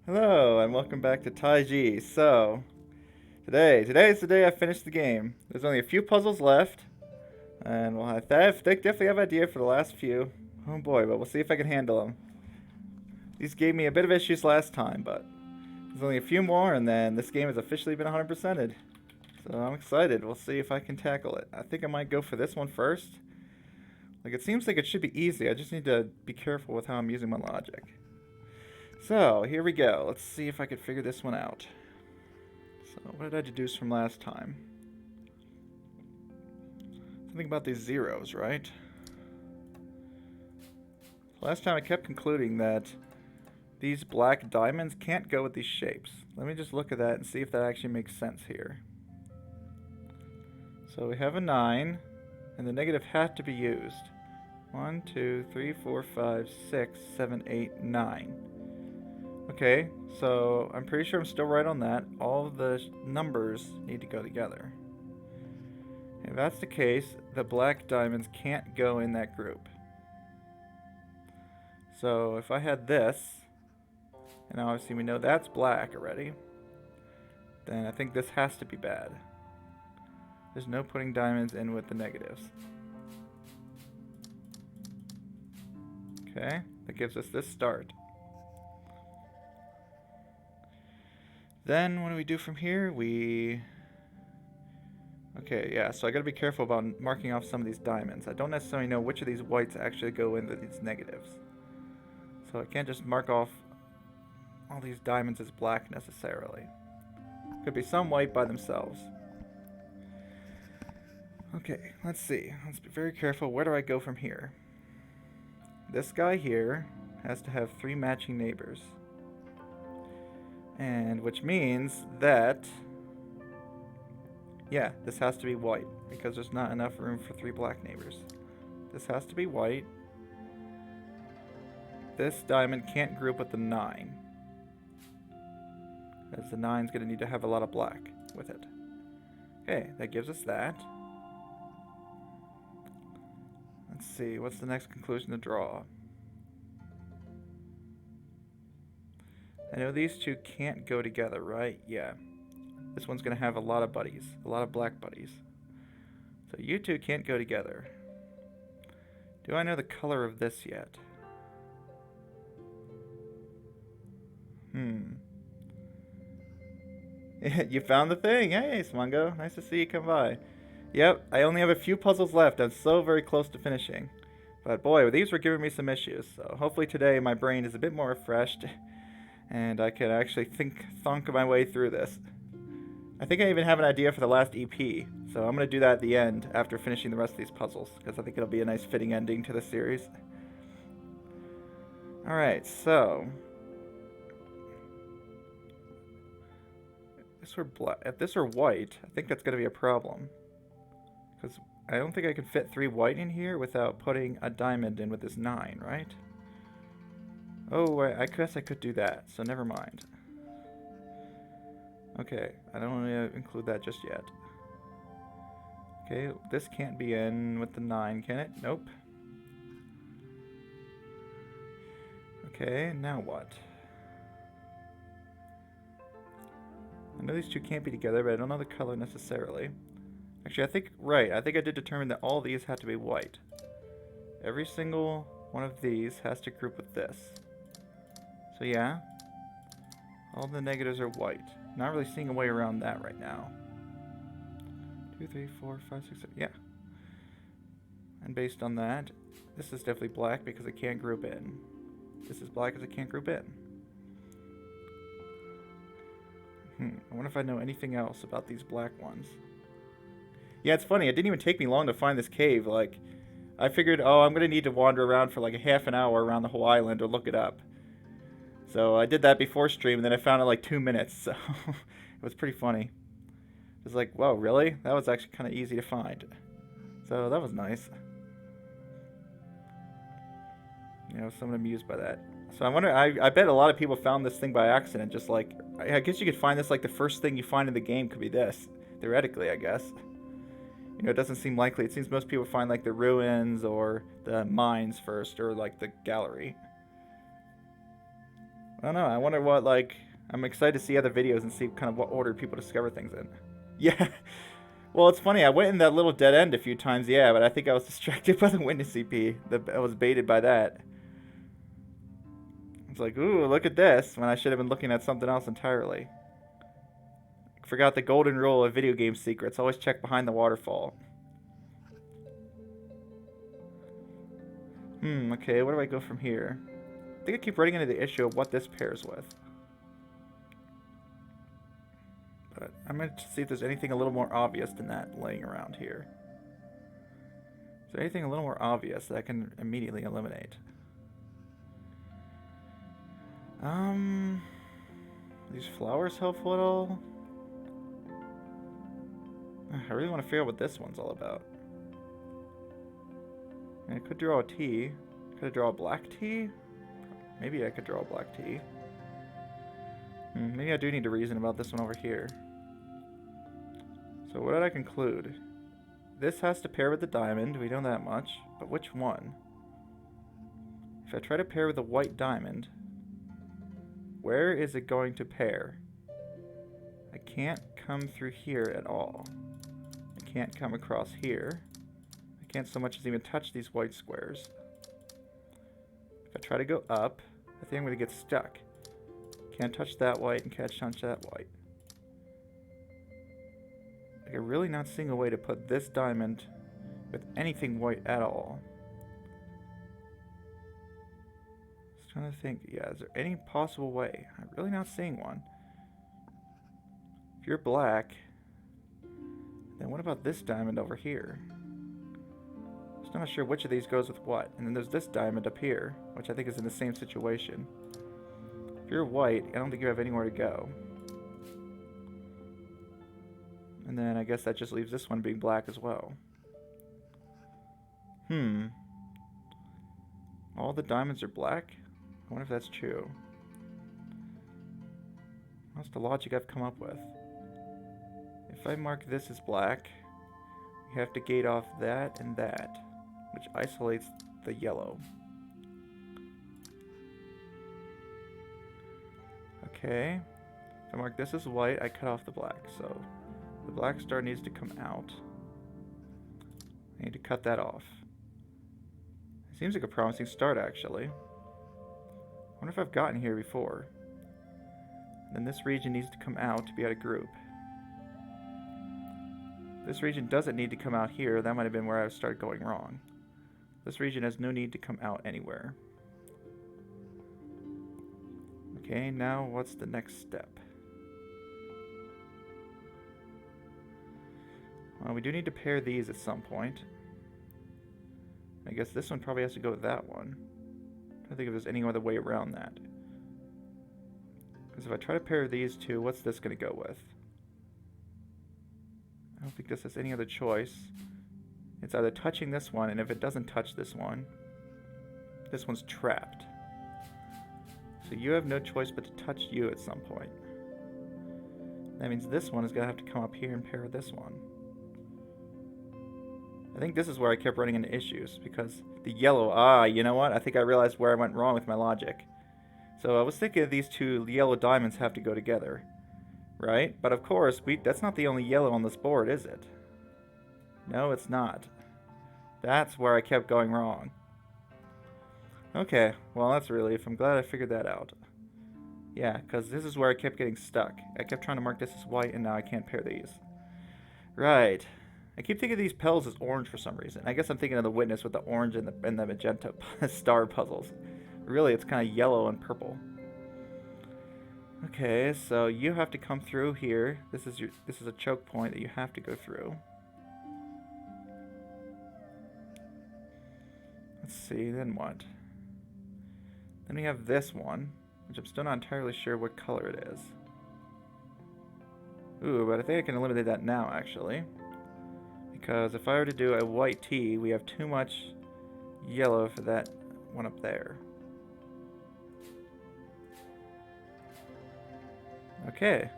Hello, and welcome back to Taiji. Today's the day I finished the game. There's only a few puzzles left, and definitely have an idea for the last few. Oh boy, but we'll see if I can handle them. These gave me a bit of issues last time, but there's only a few more, and then this game has officially been 100%ed. So I'm excited. We'll see if I can tackle it. I think I might go for this one first. Like, it seems like it should be easy. I just need to be careful with how I'm using my logic. So, here we go. Let's see if I can figure this one out. So, what did I deduce from last time? Something about these zeros, right? Last time I kept concluding that these black diamonds can't go with these shapes. Let me just look at that and see if that actually makes sense here. So we have a 9, and the negative had to be used. 1, 2, 3, 4, 5, 6, 7, 8, 9. Okay, so I'm pretty sure I'm still right on that. All of the numbers need to go together. If that's the case, the black diamonds can't go in that group. So if I had this, and obviously we know that's black already, then I think this has to be bad. There's no putting diamonds in with the negatives. Okay, that gives us this start. Then what do we do from here? Okay, yeah, so I gotta be careful about marking off some of these diamonds. I don't necessarily know which of these whites actually go into these negatives. So I can't just mark off all these diamonds as black necessarily. Could be some white by themselves. Okay, let's see. Let's be very careful. Where do I go from here? This guy here has to have 3 matching neighbors. And which means that, yeah, this has to be white because there's not enough room for 3 black neighbors. This has to be white. This diamond can't group with the 9, as the 9's going to need to have a lot of black with it. Okay, that gives us that. Let's see, what's the next conclusion to draw? I know these two can't go together, right? Yeah. This one's going to have a lot of buddies, a lot of black buddies. So you two can't go together. Do I know the color of this yet? You found the thing. Hey, Smungo. Nice to see you come by. Yep, I only have a few puzzles left. I'm so very close to finishing. But boy, these were giving me some issues. So hopefully today my brain is a bit more refreshed and I can actually thunk my way through this. I think I even have an idea for the last EP, so I'm going to do that at the end after finishing the rest of these puzzles, because I think it'll be a nice fitting ending to the series. Alright, so if this were white, I think that's going to be a problem. Because I don't think I can fit 3 white in here without putting a diamond in with this 9, right? Oh, I guess I could do that, so never mind. Okay, I don't want to include that just yet. Okay, this can't be in with the 9, can it? Nope. Okay, now what? I know these two can't be together, but I don't know the color necessarily. Actually, I think I did determine that all these have to be white. Every single one of these has to group with this. So yeah, all the negatives are white. Not really seeing a way around that right now. 2, 3, 4, 5, 6, 7, yeah. And based on that, this is definitely black because it can't group in. This is black because it can't group in. I wonder if I know anything else about these black ones. Yeah, it's funny. It didn't even take me long to find this cave. Like, I figured, oh, I'm going to need to wander around for like a half an hour around the whole island or look it up. So I did that before stream, and then I found it like 2 minutes. So it was pretty funny. It was like, whoa, really? That was actually kind of easy to find. So that was nice. You know, somewhat amused by that. So I wonder, I bet a lot of people found this thing by accident. Just like, I guess you could find this like the first thing you find in the game could be this. Theoretically, I guess. You know, it doesn't seem likely. It seems most people find like the ruins or the mines first, or like the gallery. I don't know. I wonder what, like, I'm excited to see other videos and see kind of what order people discover things in. Yeah. Well, it's funny. I went in that little dead end a few times, yeah, but I think I was distracted by the witness CP. I was baited by that. It's like, ooh, look at this, when I should have been looking at something else entirely. Forgot the golden rule of video game secrets. Always check behind the waterfall. Okay, where do I go from here? I think I keep running into the issue of what this pairs with. But I'm going to see if there's anything a little more obvious than that laying around here. Is there anything a little more obvious that I can immediately eliminate? These flowers helpful at all? I really want to figure out what this one's all about. I could draw a T. Could I draw a black T? Maybe I could draw a black T. Maybe I do need to reason about this one over here. So what did I conclude? This has to pair with the diamond, we know that much, but which one? If I try to pair with the white diamond, where is it going to pair? I can't come through here at all. I can't come across here. I can't so much as even touch these white squares. If I try to go up, I think I'm going to get stuck. Can't touch that white and can't touch that white. Like, I'm really not seeing a way to put this diamond with anything white at all. Just trying to think, yeah, is there any possible way? I'm really not seeing one. If you're black, then what about this diamond over here? Just not sure which of these goes with what. And then there's this diamond up here, which I think is in the same situation. If you're white, I don't think you have anywhere to go. And then I guess that just leaves this one being black as well. All the diamonds are black? I wonder if that's true. What's the logic I've come up with? If I mark this as black, you have to gate off that and that, which isolates the yellow. Okay. If I mark this as white, I cut off the black, so the black star needs to come out. I need to cut that off. It seems like a promising start, actually. I wonder if I've gotten here before. And then this region needs to come out to be out of group. This region doesn't need to come out here. That might have been where I started going wrong. This region has no need to come out anywhere. Okay, now what's the next step? Well, we do need to pair these at some point. I guess this one probably has to go with that one. I don't think if there's any other way around that. Because if I try to pair these two, what's this going to go with? I don't think this has any other choice. It's either touching this one, and if it doesn't touch this one's trapped. So you have no choice but to touch you at some point. That means this one is going to have to come up here and pair with this one. I think this is where I kept running into issues, because the yellow, you know what? I think I realized where I went wrong with my logic. So I was thinking these two yellow diamonds have to go together, right? But of course, that's not the only yellow on this board, is it? No, it's not. That's where I kept going wrong. Okay, well that's a relief. I'm glad I figured that out. Yeah, because this is where I kept getting stuck. I kept trying to mark this as white, and now I can't pair these. Right. I keep thinking of these petals as orange for some reason. I guess I'm thinking of the witness with the orange and the magenta star puzzles. Really, it's kind of yellow and purple. Okay, so you have to come through here. This is a choke point that you have to go through. Let's see, then what? Then we have this one, which I'm still not entirely sure what color it is. Ooh, but I think I can eliminate that now, actually. Because if I were to do a white T, we have too much yellow for that one up there. Okay.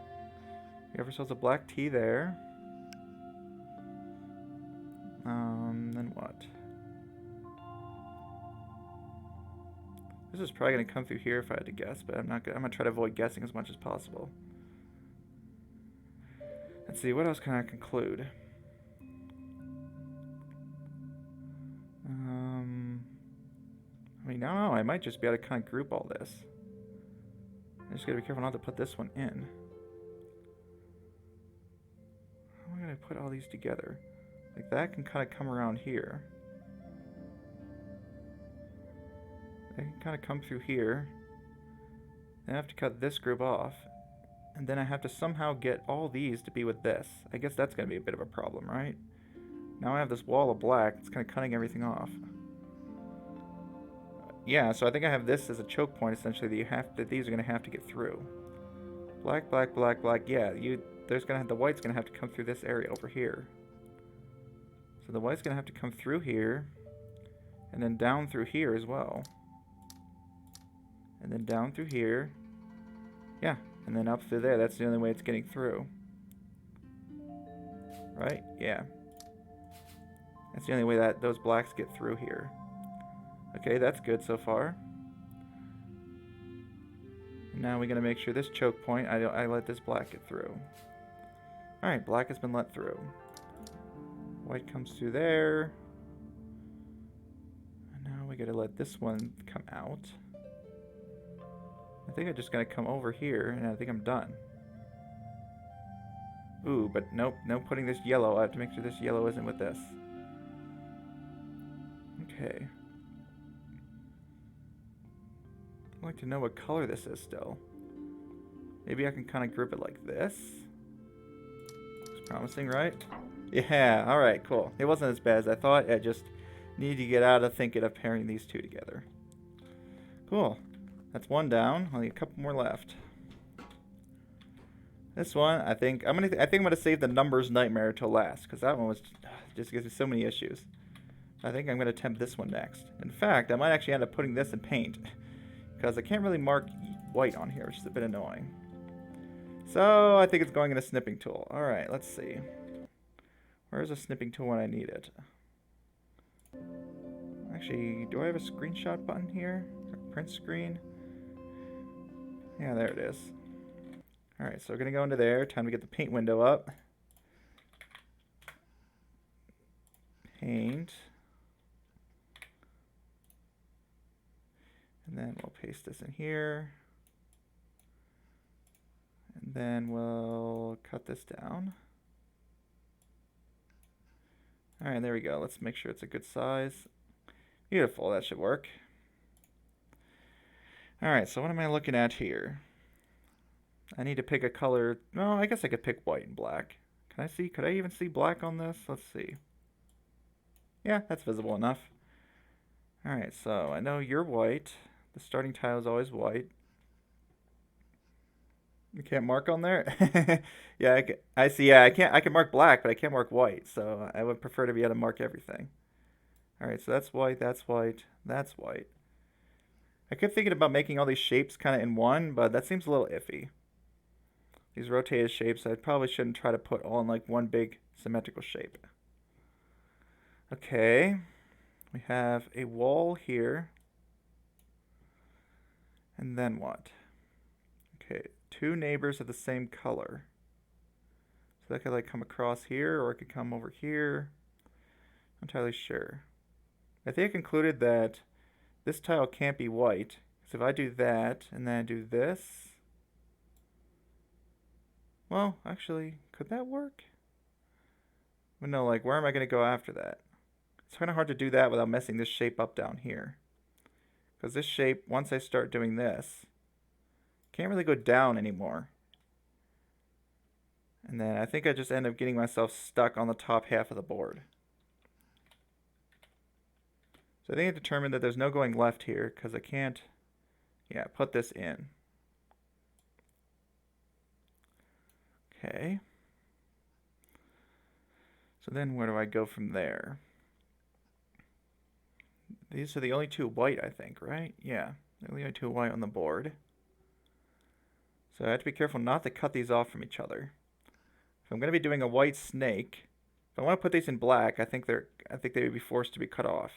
We have ourselves a black T there. Then what? This is probably going to come through here if I had to guess, but I'm going to try to avoid guessing as much as possible. Let's see, what else can I conclude? I mean, no, I might just be able to kind of group all this. I just gotta be careful not to put this one in. How am I gonna put all these together? Like that can kind of come around here. That can kind of come through here. Then I have to cut this group off. And then I have to somehow get all these to be with this. I guess that's gonna be a bit of a problem, right? Now I have this wall of black. It's kind of cutting everything off. Yeah, so I think I have this as a choke point essentially that these are gonna have to get through. Black, black, black, black. Yeah, the white's gonna have to come through this area over here. So the white's gonna have to come through here, and then down through here as well, and then down through here. Yeah, and then up through there. That's the only way it's getting through. Right? Yeah. That's the only way that those blacks get through here. Okay, that's good so far. Now we gotta make sure this choke point, I let this black get through. Alright, black has been let through. White comes through there. And now we gotta let this one come out. I think I'm just gonna come over here, and I think I'm done. Ooh, but nope, no putting this yellow. I have to make sure this yellow isn't with this. Okay. I'd like to know what color this is still. Maybe I can kind of group it like this. It's promising, right? Yeah, alright, cool. It wasn't as bad as I thought. I just needed to get out of thinking of pairing these two together. Cool. That's one down. Only a couple more left. This one, I think I'm gonna save the numbers nightmare till last, because that one was just gives me so many issues. I think I'm gonna attempt this one next. In fact, I might actually end up putting this in paint, because I can't really mark white on here, which is a bit annoying. So I think it's going in a snipping tool. All right, let's see. Where's a snipping tool when I need it? Actually, do I have a screenshot button here? Print screen? Yeah, there it is. Alright, so we're going to go into there. Time to get the paint window up. Paint. And then we'll paste this in here. And then we'll cut this down. Alright, there we go. Let's make sure it's a good size. Beautiful, that should work. Alright, so what am I looking at here? I need to pick a color. No, I guess I could pick white and black. Can I see? Could I even see black on this? Let's see. Yeah, that's visible enough. Alright, so I know you're white. The starting tile is always white. You can't mark on there? Yeah, I see. Yeah, I can mark black, but I can't mark white. So I would prefer to be able to mark everything. Alright, so that's white, that's white, that's white. I kept thinking about making all these shapes kind of in one, but that seems a little iffy. These rotated shapes, I probably shouldn't try to put all in like one big symmetrical shape. Okay, we have a wall here. And then what? Okay, two neighbors of the same color. So that could like come across here, or it could come over here. I'm not entirely sure. I think I concluded that this tile can't be white. So if I do that, and then I do this. Well, actually, could that work? But no, like, where am I going to go after that? It's kind of hard to do that without messing this shape up down here. Because this shape, once I start doing this, can't really go down anymore. And then I think I just end up getting myself stuck on the top half of the board. So I think I determined that there's no going left here because I can't, put this in. Okay. So then where do I go from there? These are the only two white, I think, right? Yeah, the only two white on the board. So I have to be careful not to cut these off from each other. If I'm going to be doing a white snake, if I want to put these in black, I think they would be forced to be cut off.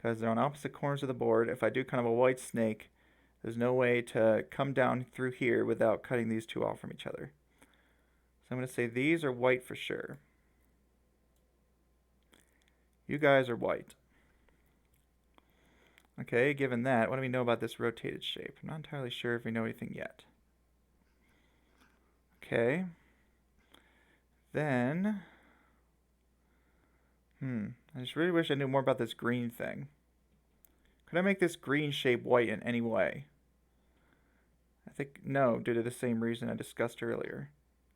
because they're on opposite corners of the board. If I do kind of a white snake, there's no way to come down through here without cutting these two off from each other. So I'm going to say these are white for sure. You guys are white. Okay, given that, what do we know about this rotated shape? I'm not entirely sure if we know anything yet. Okay. Then, I just really wish I knew more about this green thing. Could I make this green shape white in any way? I think no, due to the same reason I discussed earlier.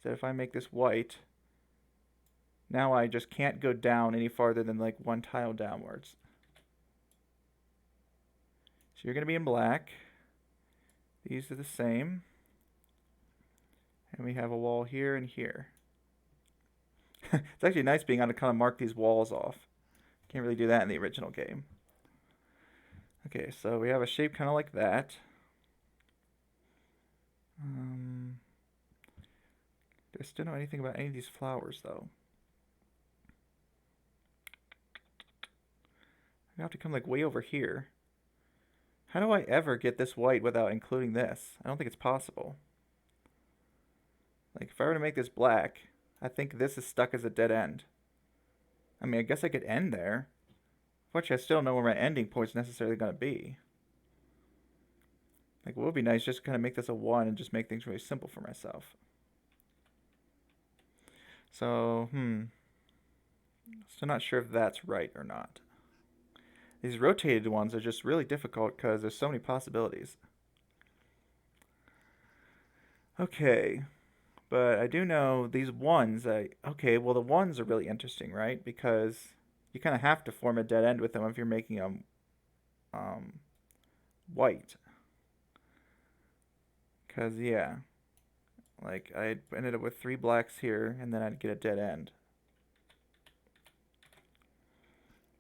That if I make this white, now I just can't go down any farther than like one tile downwards. So you're going to be in black. These are the same. And we have a wall here and here. It's actually nice being able to kind of mark these walls off. Can't really do that in the original game. Okay, so we have a shape kind of like that. I still don't know anything about any of these flowers, though. I have to come like way over here. How do I ever get this white without including this? I don't think it's possible. Like, if I were to make this black, I think this is stuck as a dead end. I mean, I guess I could end there. Fortunately, I still don't know where my ending point's necessarily going to be. Like, it would be nice just to kind of make this a 1 and just make things really simple for myself. So, still not sure if that's right or not. These rotated ones are just really difficult because there's so many possibilities. Okay, but I do know these ones, okay, well the ones are really interesting, right? Because you kind of have to form a dead end with them if you're making them white. Because, yeah, like I ended up with 3 blacks here and then I'd get a dead end.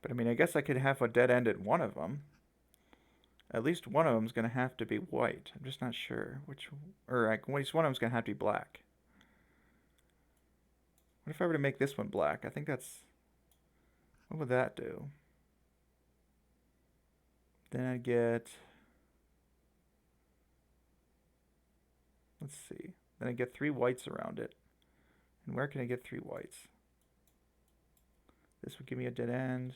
But I mean, I guess I could have a dead end at one of them. At least one of them's going to have to be white. I'm just not sure which, or at least one of them's going to have to be black. What if I were to make this one black? I think that's, what would that do? Then I'd get, let's see. Then I get 3 whites around it. And where can I get 3 whites? This would give me a dead end.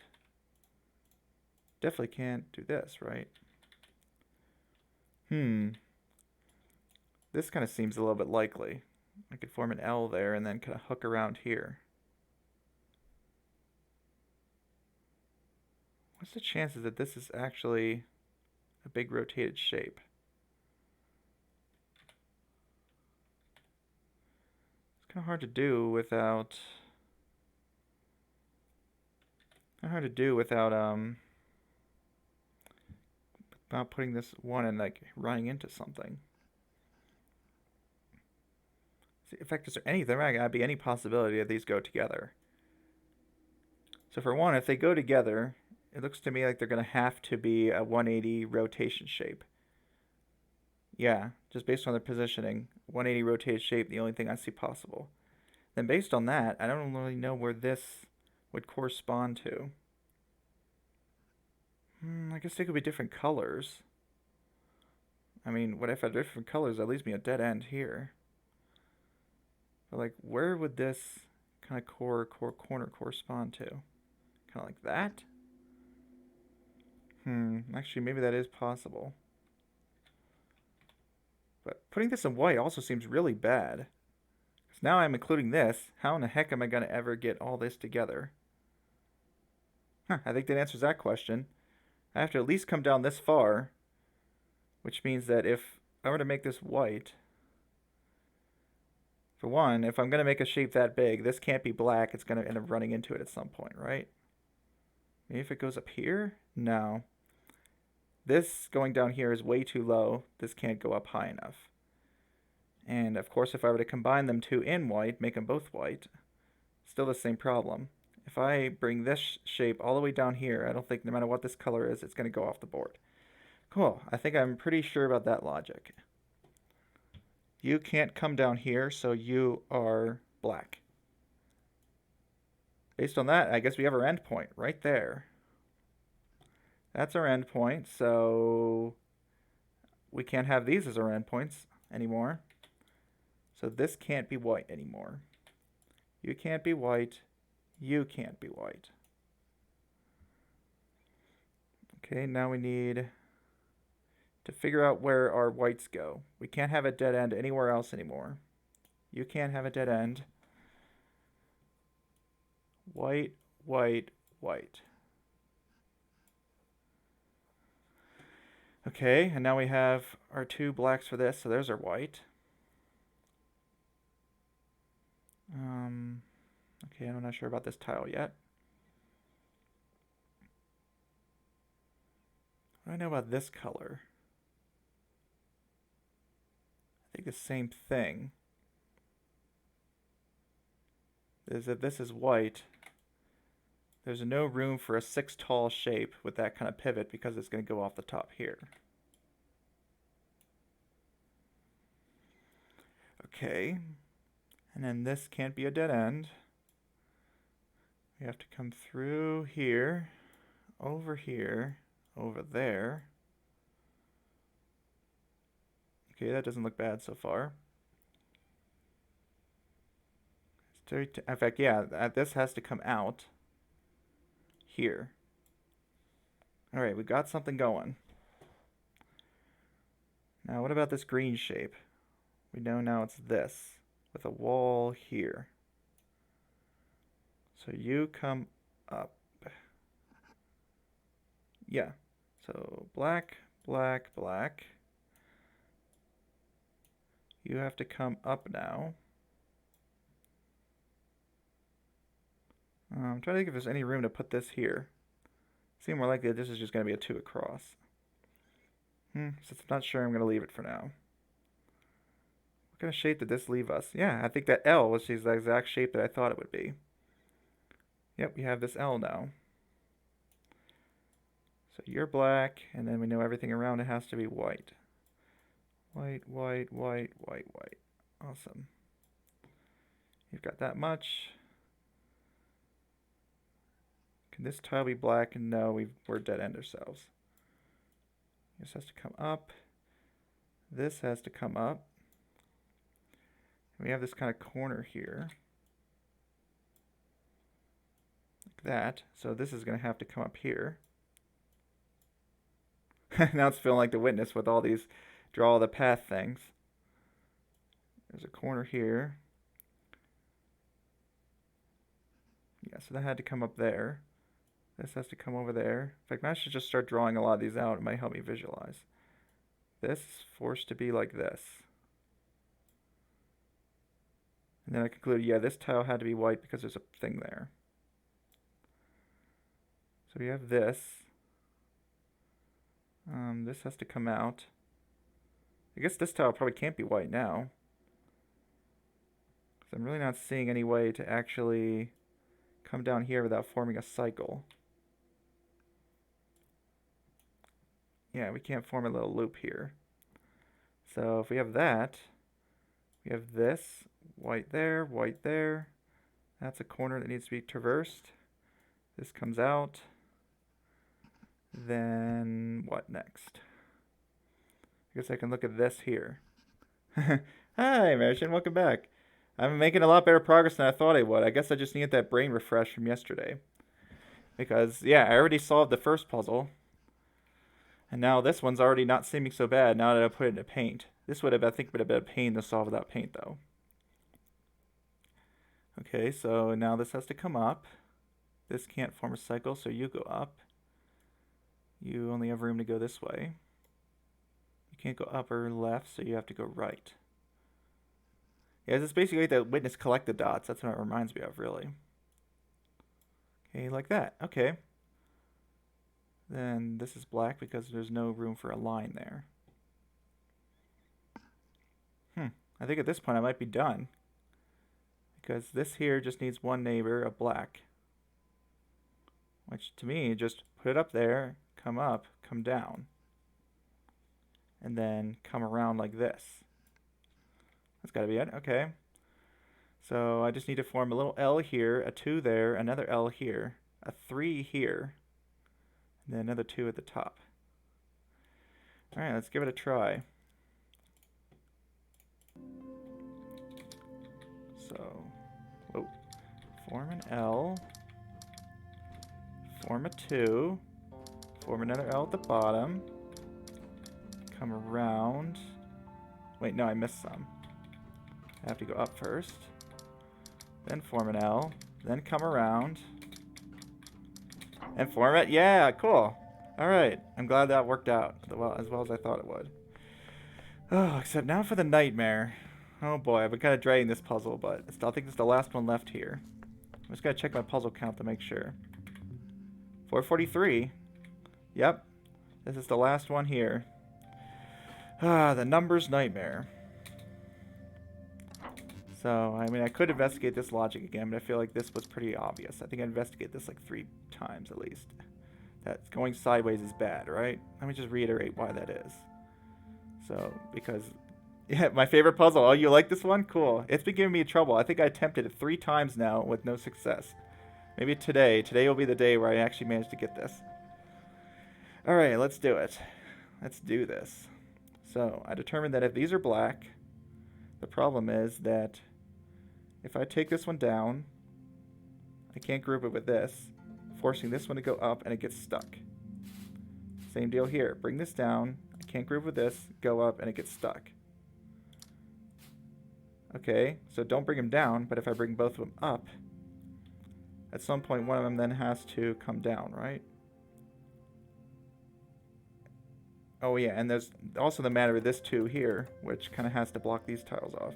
Definitely can't do this, right? This kind of seems a little bit likely. I could form an L there and then kind of hook around here. What's the chances that this is actually a big rotated shape? It's kind of hard to do without not putting this one and like running into something. See, in fact, is there any, there might not be any possibility that these go together. So for one, if they go together, it looks to me like they're going to have to be a 180 rotation shape. Yeah, just based on their positioning, 180 rotated shape, the only thing I see possible. Then based on that, I don't really know where this would correspond to. I guess they could be different colors. I mean, what if I have different colors? That leaves me a dead end here. But like, where would this kind of corner correspond to? Kind of like that? Actually, maybe that is possible. But putting this in white also seems really bad. Because now I'm including this. How in the heck am I going to ever get all this together? I think that answers that question. I have to at least come down this far, which means that if I were to make this white, for one, if I'm going to make a shape that big, this can't be black. It's going to end up running into it at some point, right? Maybe if it goes up here? No. This going down here is way too low. This can't go up high enough. And of course, if I were to combine them two in white, make them both white, still the same problem. If I bring this shape all the way down here, I don't think no matter what this color is, it's going to go off the board. Cool. I think I'm pretty sure about that logic. You can't come down here, so you are black. Based on that, I guess we have our end point right there. That's our endpoint, so we can't have these as our endpoints anymore. So this can't be white anymore. You can't be white. You can't be white. Okay, now we need to figure out where our whites go. We can't have a dead end anywhere else anymore. You can't have a dead end. White, white, white. Okay, and now we have our two blacks for this, so there's our white. Okay, I'm not sure about this tile yet. What do I know about this color? I think the same thing. Is that this is white. There's no room for a 6 tall shape with that kind of pivot because it's going to go off the top here. Okay, and then this can't be a dead end. We have to come through here, over there. Okay, that doesn't look bad so far. In fact, yeah, this has to come out here. All right, we got something going. Now, what about this green shape? We know now it's this, with a wall here. So you come up. Yeah, so black, black, black. You have to come up now. I'm trying to think if there's any room to put this here. Seems more likely that this is just going to be a 2 across. So I'm not sure, I'm going to leave it for now. What kind of shape did this leave us? Yeah, I think that L was the exact shape that I thought it would be. Yep, we have this L now. So you're black, and then we know everything around it has to be white. White, white, white, white, white. Awesome. You've got that much. Can this tile be black? No, we're dead end ourselves. This has to come up. This has to come up. We have this kind of corner here. Like that. So this is going to have to come up here. Now it's feeling like the witness with all these draw the path things. There's a corner here. Yeah, so that had to come up there. This has to come over there. In fact, I should just start drawing a lot of these out. It might help me visualize. This is forced to be like this. And then I concluded, yeah, this tile had to be white because there's a thing there. So we have this. This has to come out. I guess this tile probably can't be white now. Because I'm really not seeing any way to actually come down here without forming a cycle. Yeah, we can't form a little loop here. So if we have that, we have this, white there, white there. That's a corner that needs to be traversed. This comes out. Then what next? I guess I can look at this here. Hi, Martian, welcome back. I'm making a lot better progress than I thought I would. I guess I just needed that brain refresh from yesterday. Because, yeah, I already solved the first puzzle. And now this one's already not seeming so bad now that I put it into paint. This would have, I think, been a bit of pain to solve without paint, though. Okay, so now this has to come up. This can't form a cycle, so you go up. You only have room to go this way. You can't go up or left, so you have to go right. Yeah, it's basically like the witness collect the dots. That's what it reminds me of, really. Okay, like that. Okay. Then this is black because there's no room for a line there. I think at this point I might be done. Because this here just needs one neighbor, a black. Which to me, just put it up there, come up, come down. And then come around like this. That's gotta be it, okay. So I just need to form a little L here, a 2 there, another L here, a 3 here. And then another 2 at the top. Alright, let's give it a try. So, whoa. Form an L. Form a 2. Form another L at the bottom. Come around. Wait, no, I missed some. I have to go up first. Then form an L. Then come around. And form it. Yeah, cool. Alright, I'm glad that worked out as well as I thought it would. Oh, except now for the nightmare. Oh boy, I've been kind of dreading this puzzle, but I think it's the last one left here. I'm just going to check my puzzle count to make sure. 443. Yep. This is the last one here. Ah, the numbers nightmare. So, I mean, I could investigate this logic again, but I feel like this was pretty obvious. I think I investigated this like 3 times at least. That going sideways is bad, right? Let me just reiterate why that is. So, because, yeah, my favorite puzzle. Oh, you like this one? Cool. It's been giving me trouble. I think I attempted it 3 times now with no success. Maybe today. Today will be the day where I actually manage to get this. Alright, let's do it. Let's do this. So, I determined that if these are black, the problem is that if I take this one down, I can't group it with this, forcing this one to go up and it gets stuck. Same deal here. Bring this down, I can't group with this, go up and it gets stuck. Okay, so don't bring them down, but if I bring both of them up, at some point one of them then has to come down, right? Oh yeah, and there's also the matter of this 2 here, which kind of has to block these tiles off.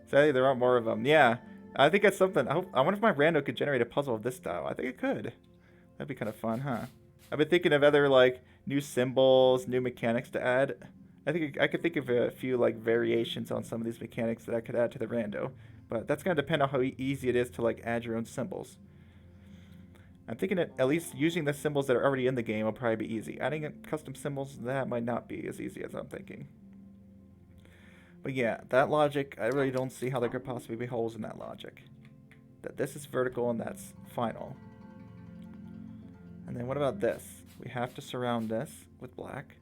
Sadly, there aren't more of them. Yeah, I think that's something. I wonder if my rando could generate a puzzle of this style. I think it could. That'd be kind of fun, huh? I've been thinking of other, like, new symbols, new mechanics to add. I think I could think of a few, like, variations on some of these mechanics that I could add to the rando. But that's going to depend on how easy it is to, like, add your own symbols. I'm thinking that at least using the symbols that are already in the game will probably be easy. Adding custom symbols, that might not be as easy as I'm thinking. But yeah, that logic, I really don't see how there could possibly be holes in that logic. That this is vertical and that's final. And then what about this? We have to surround this with black.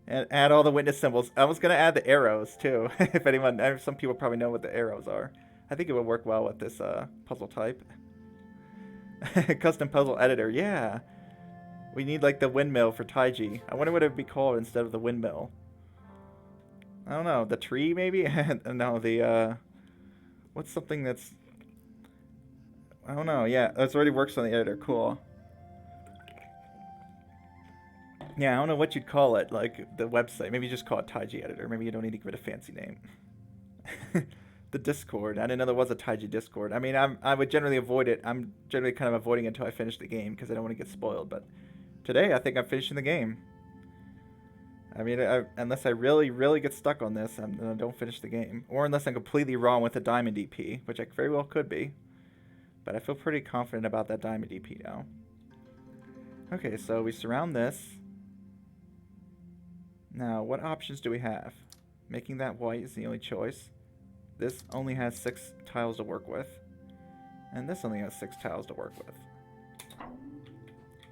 And add all the witness symbols. I was going to add the arrows too. If anyone, some people probably know what the arrows are. I think it would work well with this puzzle type. Custom puzzle editor, yeah. We need like the windmill for Taiji. I wonder what it would be called instead of the windmill. I don't know, the tree maybe? No, the, what's something that's... I don't know, yeah, that's already works on the editor, cool. Yeah, I don't know what you'd call it, like, the website. Maybe you just call it Taiji editor. Maybe you don't need to give it a fancy name. The Discord. I didn't know there was a Taiji Discord. I mean, I would generally avoid it. I'm generally kind of avoiding it until I finish the game because I don't want to get spoiled. But today, I think I'm finishing the game. I mean, unless I really, really get stuck on this, then I don't finish the game. Or unless I'm completely wrong with the Diamond DP, which I very well could be. But I feel pretty confident about that Diamond DP now. Okay, so we surround this. Now, what options do we have? Making that white is the only choice. This only has 6 tiles to work with. And this only has 6 tiles to work with.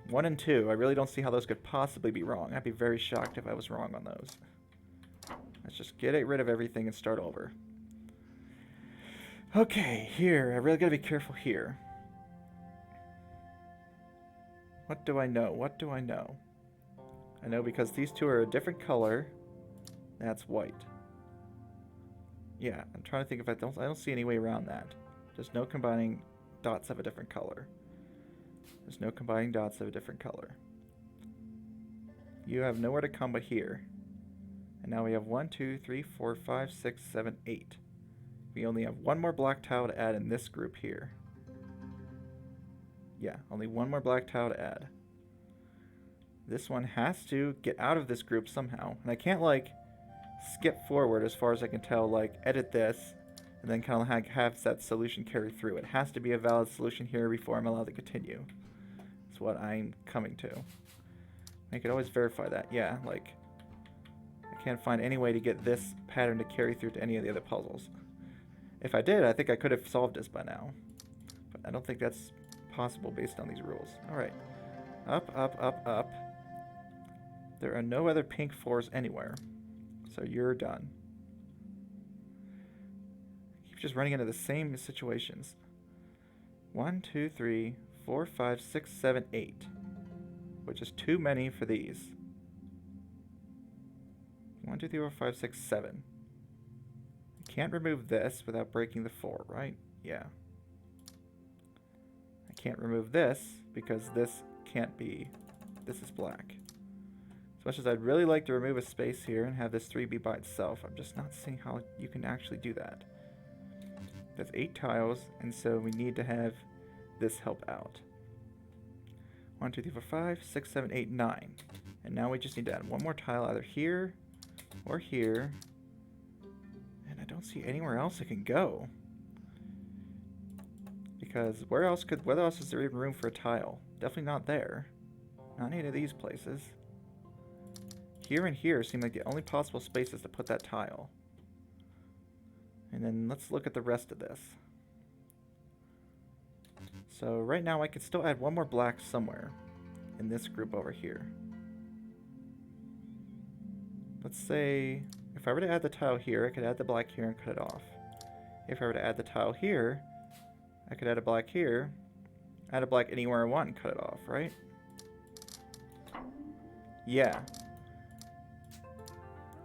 1 and 2, I really don't see how those could possibly be wrong. I'd be very shocked if I was wrong on those. Let's just get rid of everything and start over. Okay, here. I really gotta be careful here. What do I know? What do I know? I know because these 2 are a different color. That's white. Yeah, I'm trying to think if I don't see any way around that. There's no combining dots of a different color. There's no combining dots of a different color. You have nowhere to come but here. And now we have 1, 2, 3, 4, 5, 6, 7, 8. We only have 1 more black tile to add in this group here. Yeah, only 1 more black tile to add. This one has to get out of this group somehow. And I can't, like, skip forward as far as I can tell, like, edit this, and then kind of have that solution carry through. It has to be a valid solution here before I'm allowed to continue. That's what I'm coming to. I could always verify that. Yeah, like, I can't find any way to get this pattern to carry through to any of the other puzzles. If I did, I think I could have solved this by now. But I don't think that's possible based on these rules. Alright. Up, up, up, up. There are no other pink 4s anywhere. So you're done. Keep just running into the same situations. 1, 2, 3, 4, 5, 6, 7, 8. Which is too many for these. 1, 2, 3, 4, 5, 6, 7. I can't remove this without breaking the 4, right? Yeah. I can't remove this because this can't be. This is black. As much as I'd really like to remove a space here and have this 3 be by itself, I'm just not seeing how you can actually do that. That's 8 tiles, and so we need to have this help out. 1, 2, 3, 4, 5, 6, 7, 8, 9. And now we just need to add one more tile either here or here. And I don't see anywhere else it can go. Because where else is there even room for a tile? Definitely not there. Not any of these places. Here and here seem like the only possible spaces to put that tile. And then let's look at the rest of this. So right now I could still add one more black somewhere in this group over here. Let's say if I were to add the tile here, I could add the black here and cut it off. If I were to add the tile here, I could add a black here, add a black anywhere I want and cut it off, right? Yeah.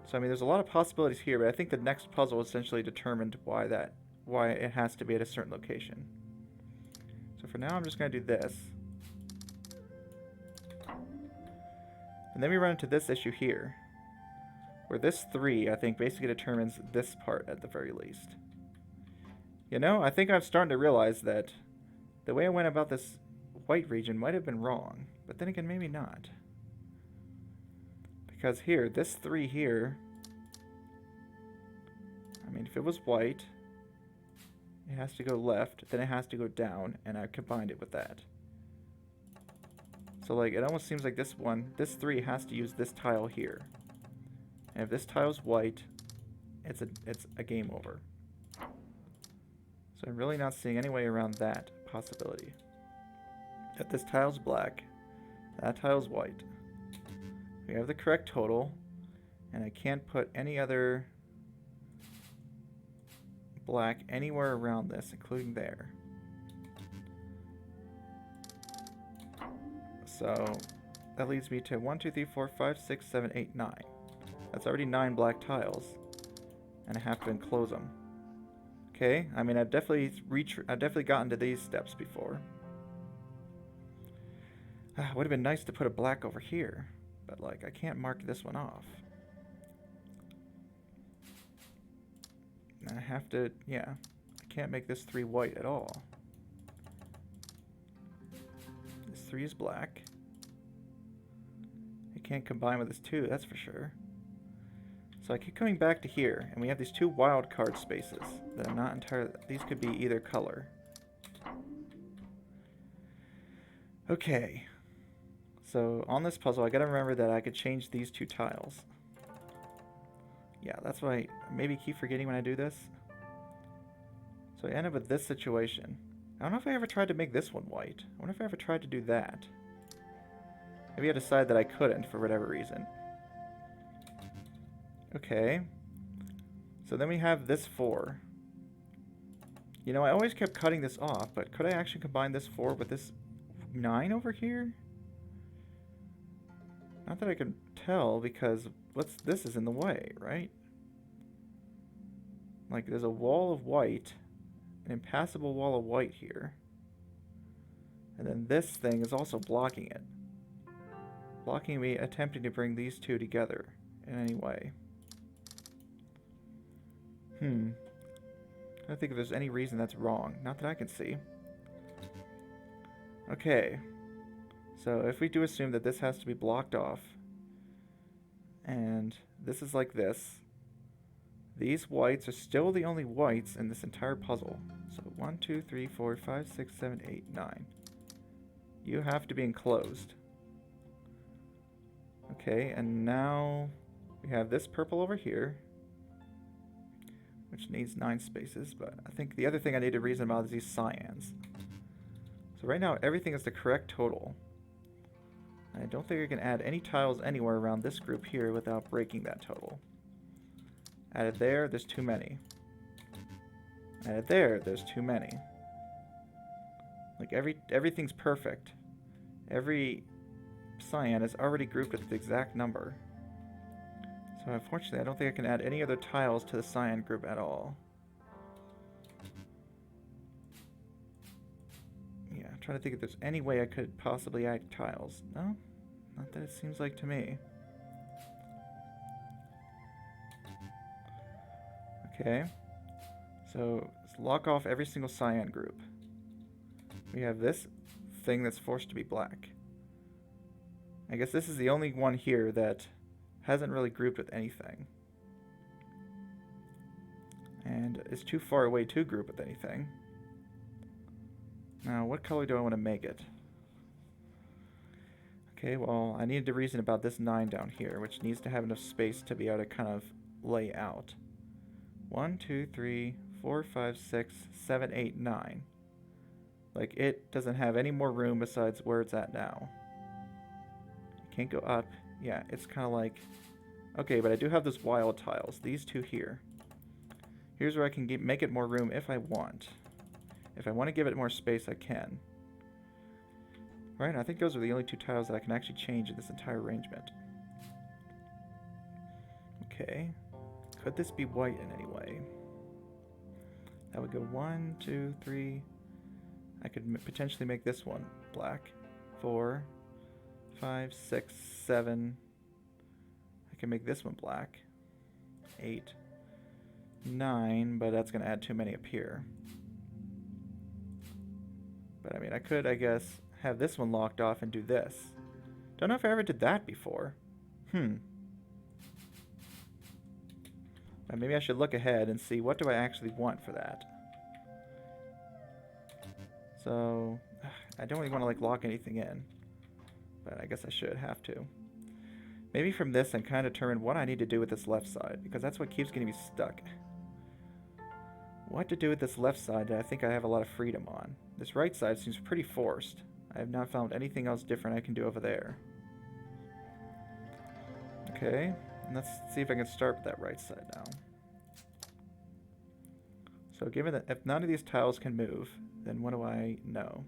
So I mean there's a lot of possibilities here, but I think the next puzzle essentially determined why it has to be at a certain location. So for now I'm just going to do this. And then we run into this issue here, where this 3 I think basically determines this part at the very least. You know, I think I'm starting to realize that the way I went about this white region might have been wrong, but then again maybe not. Because here, this 3 here, I mean if it was white, it has to go left, then it has to go down, and I combined it with that. So like, it almost seems like this 3 has to use this tile here. And if this tile's white, it's a game over. So I'm really not seeing any way around that possibility. That this tile's black, that tile's white. We have the correct total, and I can't put any other black anywhere around this, including there. So that leads me to 1, 2, 3, 4, 5, 6, 7, 8, 9. That's already 9 black tiles, and I have to enclose them. Okay, I mean I've definitely gotten to these steps before. Would have been nice to put a black over here, but like I can't mark this one off. I have to, yeah, I can't make this 3 white at all. This 3 is black. It can't combine with this 2, that's for sure. So I keep coming back to here, and we have these 2 wild card spaces that I'm not entirely, these could be either color. Okay. So on this puzzle, I gotta remember that I could change these 2 tiles. Yeah, that's why I maybe keep forgetting when I do this. So I end up with this situation. I don't know if I ever tried to make this one white. I wonder if I ever tried to do that. Maybe I decided that I couldn't for whatever reason. Okay. So then we have this 4. You know, I always kept cutting this off, but could I actually combine this 4 with this 9 over here? Not that I can tell, because this is in the way, right? Like, there's a wall of white, an impassable wall of white here. And then this thing is also blocking it. Blocking me attempting to bring these 2 together in any way. I don't think if there's any reason that's wrong. Not that I can see. Okay. So if we do assume that this has to be blocked off, and this is like this, these whites are still the only whites in this entire puzzle. So 1, 2, 3, 4, 5, 6, 7, 8, 9. You have to be enclosed. Okay, and now we have this purple over here, which needs 9 spaces, but I think the other thing I need to reason about is these cyans. So right now everything is the correct total. I don't think I can add any tiles anywhere around this group here without breaking that total. Added there, there's too many. Added there, there's too many. Like everything's perfect. Every cyan is already grouped with the exact number. So unfortunately, I don't think I can add any other tiles to the cyan group at all. Yeah, I'm trying to think if there's any way I could possibly add tiles. No? Not that it seems like to me. Okay. So, let's lock off every single cyan group. We have this thing that's forced to be black. I guess this is the only one here that hasn't really grouped with anything. And is too far away to group with anything. Now, what color do I want to make it? Okay, well, I needed to reason about this 9 down here, which needs to have enough space to be able to kind of lay out. 1, 2, 3, 4, 5, 6, 7, 8, 9. Like, it doesn't have any more room besides where it's at now. Can't go up. Yeah, it's kind of like... Okay, but I do have those wild tiles. These two here. Here's where I can make it more room if I want. If I want to give it more space, I can. Right, I think those are the only two tiles that I can actually change in this entire arrangement. Okay. Could this be white in any way? That would go 1, 2, 3. I could potentially make this one black. 4, 5, 6, 7. I can make this one black. 8, 9, but that's going to add too many up here. But I mean, I could, I guess, have this one locked off and do this. Don't know if I ever did that before. Maybe I should look ahead and see what do I actually want for that. So, I don't really want to like lock anything in. But I guess I should have to. Maybe from this I kind of determine what I need to do with this left side, because that's what keeps getting me stuck. What to do with this left side that I think I have a lot of freedom on. This right side seems pretty forced. I have not found anything else different I can do over there. Okay, and let's see if I can start with that right side now. So given that if none of these tiles can move, then what do I know?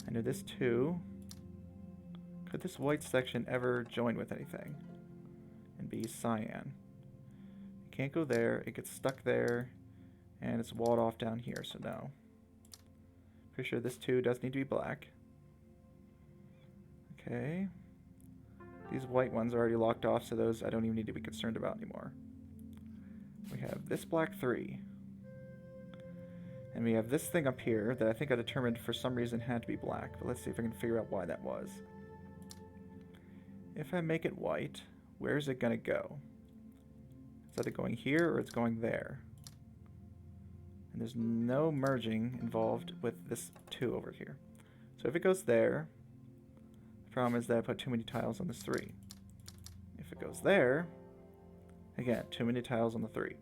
I know this too. Could this white section ever join with anything and be cyan? It can't go there, it gets stuck there, and it's walled off down here, so no. Pretty sure this too does need to be black. Okay. These white ones are already locked off, so those I don't even need to be concerned about anymore. We have this black 3. And we have this thing up here that I think I determined for some reason had to be black, but let's see if I can figure out why that was. If I make it white, where is it going to go? It's either going here or it's going there. And there's no merging involved with this 2 over here. So if it goes there, the problem is that I put too many tiles on this 3. If it goes there, again, too many tiles on the 3.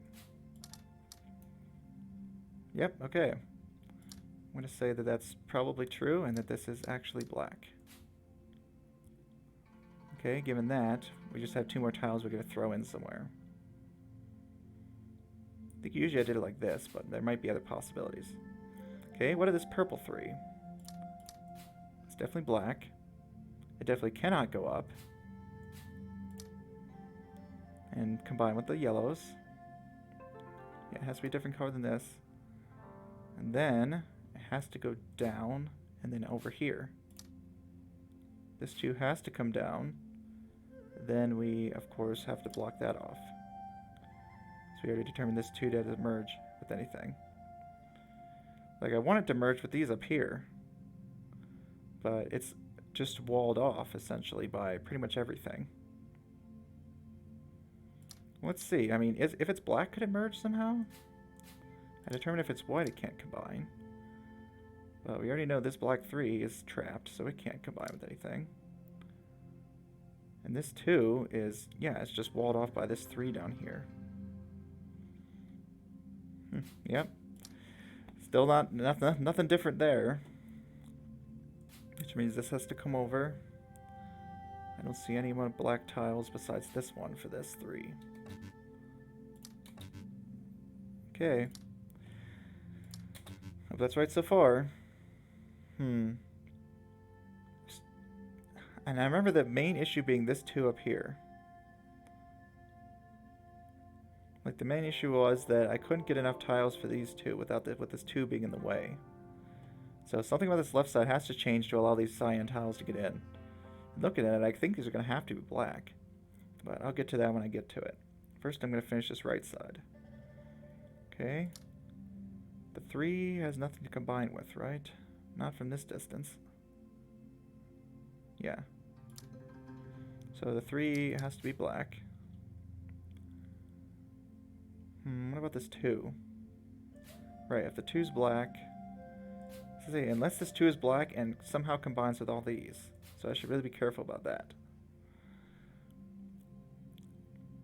Yep, okay. I'm going to say that that's probably true and that this is actually black. Okay, given that, we just have 2 more tiles we're going to throw in somewhere. I think usually I did it like this, but there might be other possibilities. Okay, what is this purple 3? It's definitely black. It definitely cannot go up and combine with the yellows. Yeah, it has to be a different color than this. And then it has to go down and then over here. This 2 has to come down. Then we, of course, have to block that off. So we already determined this 2 doesn't merge with anything. Like, I want it to merge with these up here. But it's just walled off, essentially, by pretty much everything. Let's see. I mean, if it's black, could it merge somehow? I determined if it's white, it can't combine. But we already know this black 3 is trapped, so it can't combine with anything. And this 2 is, yeah, it's just walled off by this 3 down here. Yep. Still nothing different there. Which means this has to come over. I don't see any more black tiles besides this one for this 3. Okay. Hope that's right so far. And I remember the main issue being this 2 up here. Like, the main issue was that I couldn't get enough tiles for these 2 with this 2 being in the way. So something about this left side has to change to allow these cyan tiles to get in. Looking at it, I think these are going to have to be black. But I'll get to that when I get to it. First, I'm going to finish this right side. Okay. The 3 has nothing to combine with, right? Not from this distance. Yeah. So the 3 has to be black. What about this 2? Right, if the 2's black... unless this 2 is black and somehow combines with all these. So I should really be careful about that.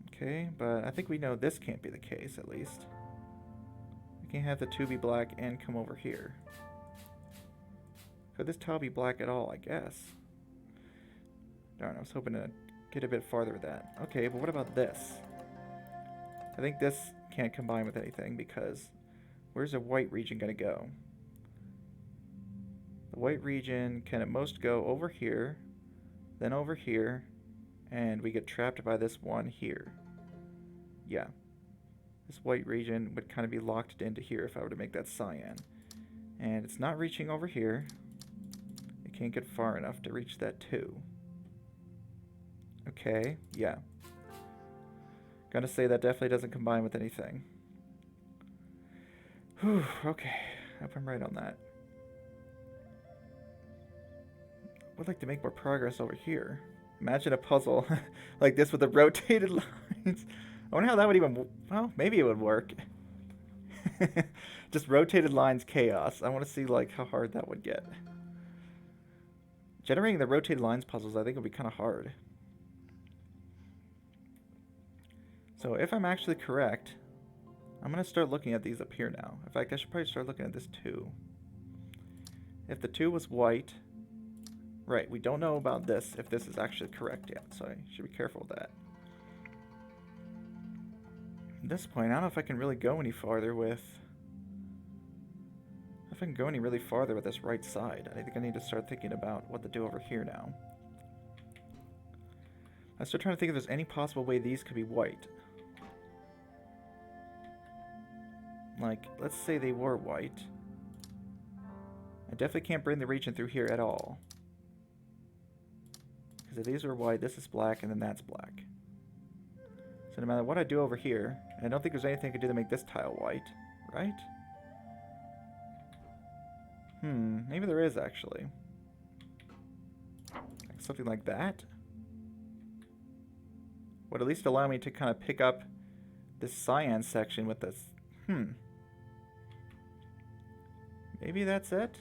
Okay, but I think we know this can't be the case, at least. We can't have the 2 be black and come over here. Could this tile be black at all, I guess? Darn, I was hoping to get a bit farther with that. Okay, but what about this? I think this can't combine with anything because where's the white region going to go? The white region can at most go over here, then over here, and we get trapped by this one here. Yeah. This white region would kind of be locked into here if I were to make that cyan. And it's not reaching over here. It can't get far enough to reach that 2. Okay, yeah. Gonna say that definitely doesn't combine with anything. Whew, okay. I hope I'm right on that. Would like to make more progress over here. Imagine a puzzle like this with the rotated lines. I wonder how that would even... Well, maybe it would work. Just rotated lines chaos. I want to see like how hard that would get. Generating the rotated lines puzzles I think would be kind of hard. So if I'm actually correct, I'm going to start looking at these up here now. In fact, I should probably start looking at this 2. If the 2 was white... Right, we don't know about this, if this is actually correct yet, so I should be careful with that. At this point, I don't know if I can really go any farther with... If I can go any really farther with this right side. I think I need to start thinking about what to do over here now. I start trying to think if there's any possible way these could be white. Like, let's say they were white. I definitely can't bring the region through here at all. Because if these are white, this is black, and then that's black. So no matter what I do over here, and I don't think there's anything I can do to make this tile white, right? Maybe there is actually. Like something like that. Would at least allow me to kind of pick up this cyan section with this. Maybe that's it?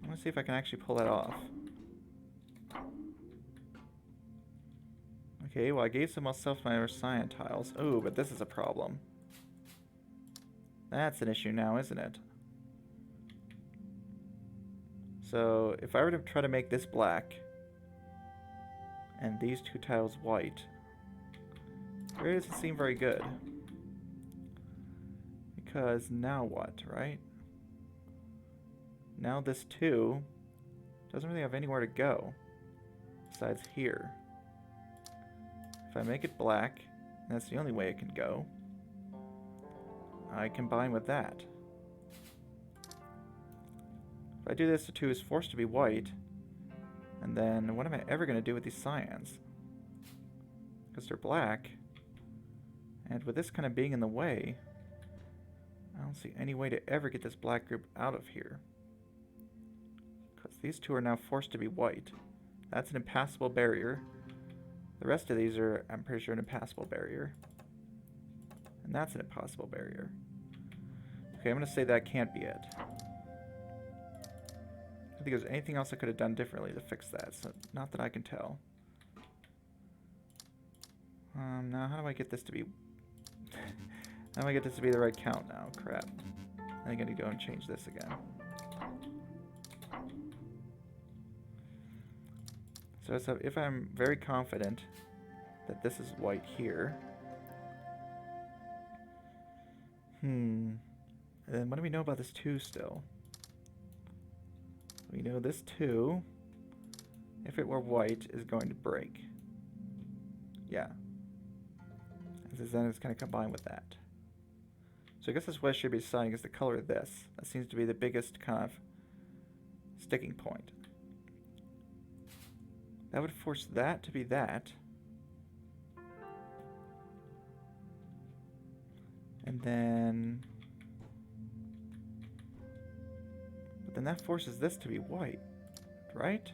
I want to see if I can actually pull that off. Okay, well I gave myself my cyan tiles. Oh, but this is a problem. That's an issue now, isn't it? So, if I were to try to make this black, and these 2 tiles white, it really doesn't seem very good. Because now what, right? Now this 2 doesn't really have anywhere to go besides here. If I make it black, and that's the only way it can go, I combine with that. If I do this, the 2 is forced to be white, and then what am I ever going to do with these cyans? Because they're black, and with this kind of being in the way, I don't see any way to ever get this black group out of here. Because these 2 are now forced to be white. That's an impassable barrier. The rest of these are, I'm pretty sure, an impassable barrier. And that's an impassable barrier. Okay, I'm going to say that can't be it. I don't think there's anything else I could have done differently to fix that, so not that I can tell. Now how do I get this to be... How do I get this to be the right count now? Crap. I think I need to go and change this again. So if I'm very confident that this is white here. And then what do we know about this 2 still? We know this 2, if it were white, is going to break. Yeah. And then it's going to combine with that. So I guess that's what I should be deciding is the color of this. That seems to be the biggest kind of sticking point. That would force that to be that. And then... But then that forces this to be white, right?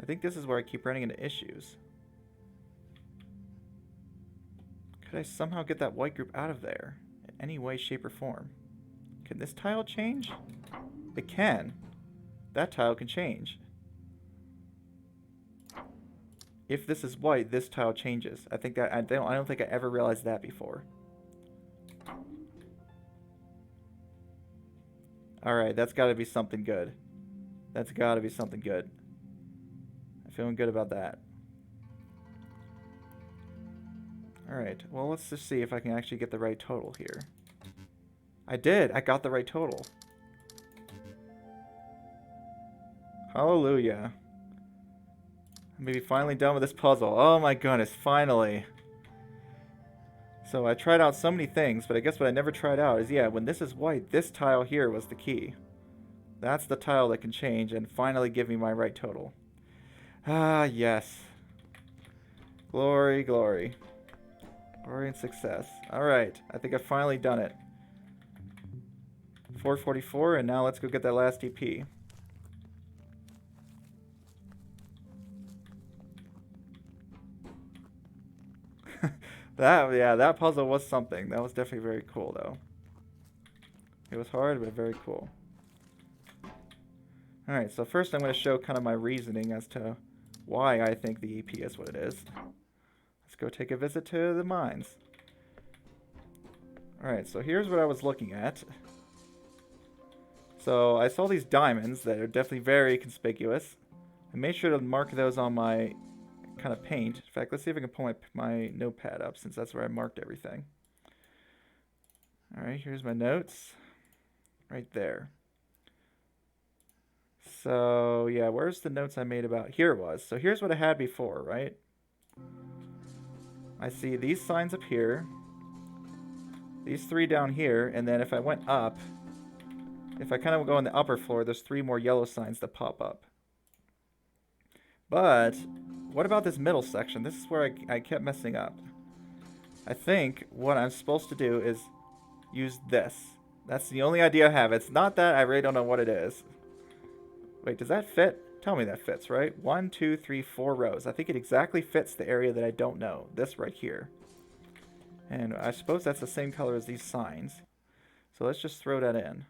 I think this is where I keep running into issues. Could I somehow get that white group out of there in any way, shape, or form? Can this tile change? It can. That tile can change. If this is white, this tile changes. I think that I don't think I ever realized that before. Alright, that's gotta be something good. That's gotta be something good. I'm feeling good about that. Alright, well let's just see if I can actually get the right total here. I did! I got the right total. Hallelujah. I'm maybe finally done with this puzzle. Oh my goodness, finally. So I tried out so many things, but I guess what I never tried out is, yeah, when this is white, this tile here was the key. That's the tile that can change and finally give me my right total. Ah, yes. Glory, glory. Glory and success. Alright, I think I've finally done it. 444, and now let's go get that last EP. That puzzle was something. That was definitely very cool, though. It was hard, but very cool. Alright, so first I'm going to show kind of my reasoning as to why I think the EP is what it is. Let's go take a visit to the mines. Alright, so here's what I was looking at. So I saw these diamonds that are definitely very conspicuous. I made sure to mark those on my kind of paint. In fact, let's see if I can pull my notepad up since that's where I marked everything. Alright, here's my notes. Right there. So, yeah, where's the notes I made about... Here it was. So here's what I had before, right? I see these signs up here. These 3 down here. And then if I went up... If I kind of go on the upper floor, there's 3 more yellow signs that pop up. But, what about this middle section? This is where I kept messing up. I think what I'm supposed to do is use this. That's the only idea I have. It's not that, I really don't know what it is. Wait, does that fit? Tell me that fits, right? 1, 2, 3, 4 rows. I think it exactly fits the area that I don't know. This right here. And I suppose that's the same color as these signs. So let's just throw that in.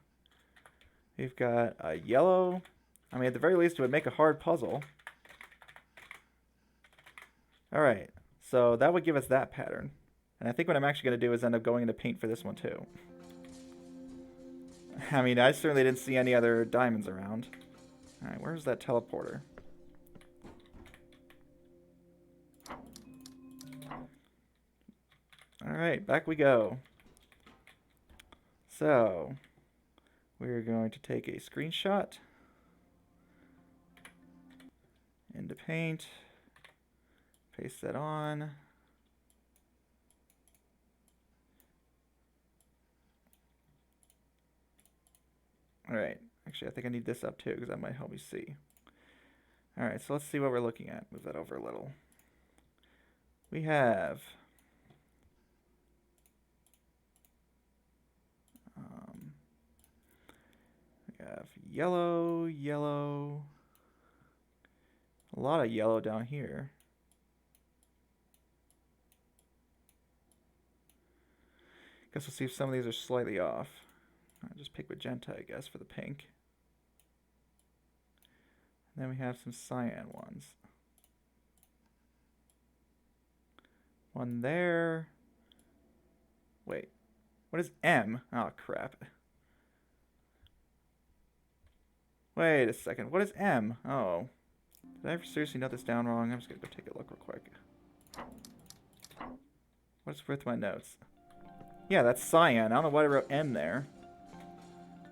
We've got a yellow. I mean, at the very least, it would make a hard puzzle. Alright, so that would give us that pattern. And I think what I'm actually going to do is end up going into paint for this one too. I mean, I certainly didn't see any other diamonds around. Alright, where's that teleporter? Alright, back we go. So, we're going to take a screenshot into paint, paste that on. Alright, actually I think I need this up too because that might help me see. Alright, so let's see what we're looking at. Move that over a little. We have yellow, yellow, a lot of yellow down here. Guess we'll see if some of these are slightly off. I'll just pick magenta, I guess, for the pink. And then we have some cyan ones. One there. Wait, what is M? Oh, crap. Wait a second, what is M? Oh. Did I ever seriously note this down wrong? I'm just gonna go take a look real quick. What's with my notes? Yeah, that's cyan. I don't know why I wrote M there.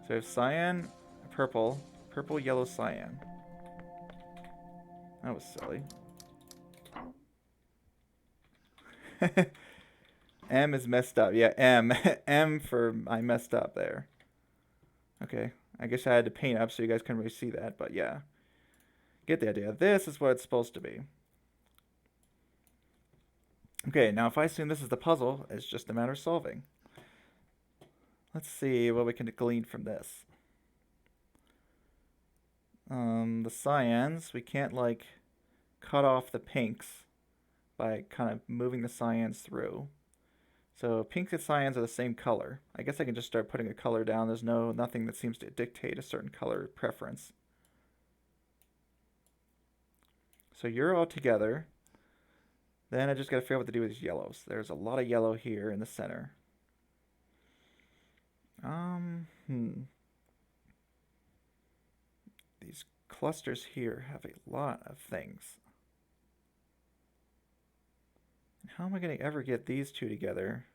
So we have cyan, purple, purple, yellow, cyan. That was silly. M is messed up. Yeah, M. M for I messed up there. Okay. I guess I had to paint up so you guys couldn't really see that, but yeah. Get the idea. This is what it's supposed to be. Okay, now if I assume this is the puzzle, it's just a matter of solving. Let's see what we can glean from this. The cyans, we can't like cut off the pinks by kind of moving the cyans through. So pinks and cyans are the same color. I guess I can just start putting a color down. There's nothing that seems to dictate a certain color preference. So you're all together. Then I just got to figure out what to do with these yellows. There's a lot of yellow here in the center. These clusters here have a lot of things. How am I going to ever get these two together?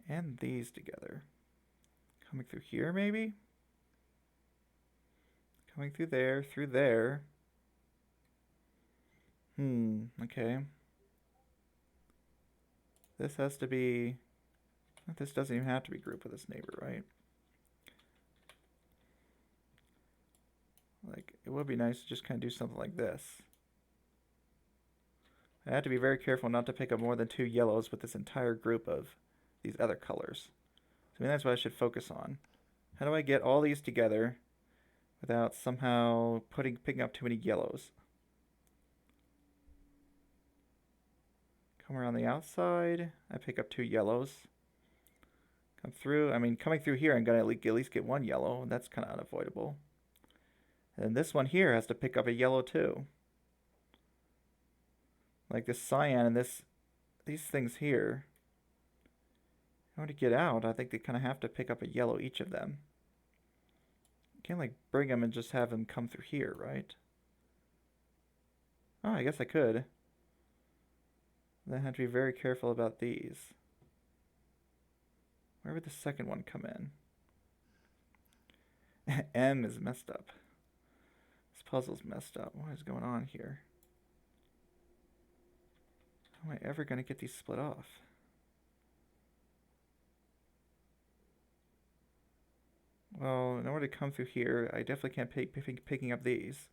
And these together? Coming through here, maybe? Coming through there, through there. Okay. This has to be... This doesn't even have to be grouped with this neighbor, right? Like, it would be nice to just kind of do something like this. I have to be very careful not to pick up more than 2 yellows with this entire group of these other colors. So I mean, that's what I should focus on. How do I get all these together without somehow picking up too many yellows? Come around the outside, I pick up 2 yellows. Come through, I mean, coming through here, I'm going to at least get 1 yellow, and that's kind of unavoidable. And this one here has to pick up a yellow too. Like this cyan and these things here. In order to get out, I think they kind of have to pick up a yellow, each of them. You can't like bring them and just have them come through here, right? Oh, I guess I could. Then I have to be very careful about these. Where would the second one come in? M is messed up. This puzzle's messed up. What is going on here? How am I ever going to get these split off? Well, in order to come through here, I definitely can't picking up these.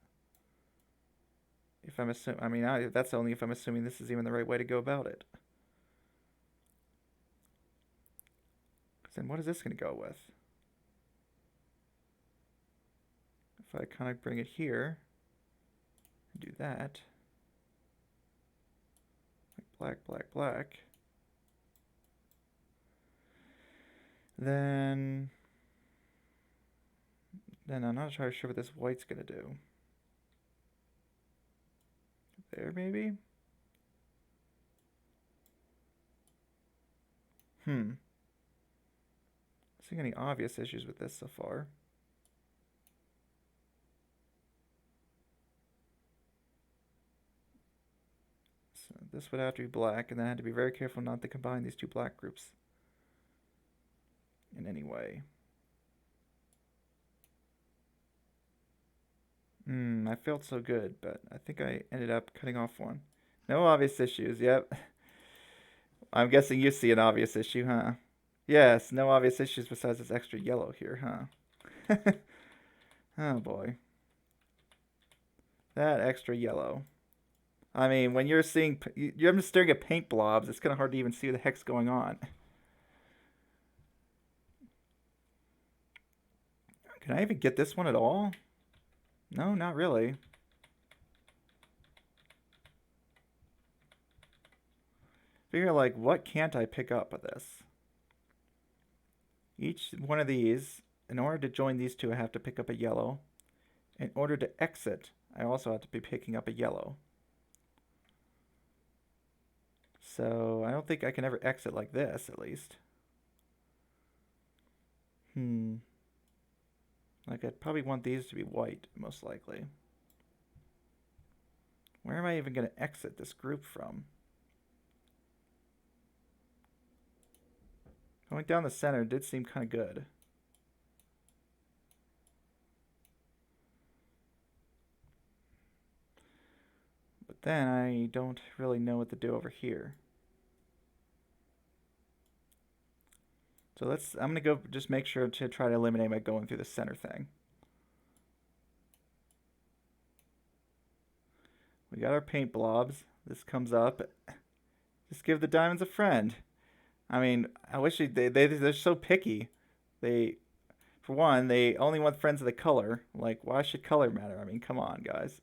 If I'm assuming, I mean, that's only if I'm assuming this is even the right way to go about it. Then what is this going to go with? If I kind of bring it here, and do that, like black, black, black, then I'm not entirely sure what this white's going to do. There, maybe? Seeing any obvious issues with this so far. So this would have to be black, and then I had to be very careful not to combine these 2 black groups in any way. I felt so good, but I think I ended up cutting off one. No obvious issues, yep. I'm guessing you see an obvious issue, huh? Yes, no obvious issues besides this extra yellow here, huh? Oh boy. That extra yellow. I mean, when you're seeing, you're just staring at paint blobs, it's kind of hard to even see what the heck's going on. Can I even get this one at all? No, not really. Figure like, what can't I pick up with this? Each one of these, in order to join these 2, I have to pick up a yellow. In order to exit, I also have to be picking up a yellow. So I don't think I can ever exit like this, at least. Like I'd probably want these to be white, most likely. Where am I even going to exit this group from? Going down the center did seem kind of good. But then I don't really know what to do over here. So I'm gonna go just make sure to try to eliminate by going through the center thing. We got our paint blobs. This comes up. Just give the diamonds a friend. I mean, I wish they're so picky. For one, they only want friends of the color. Like, why should color matter? I mean, come on, guys.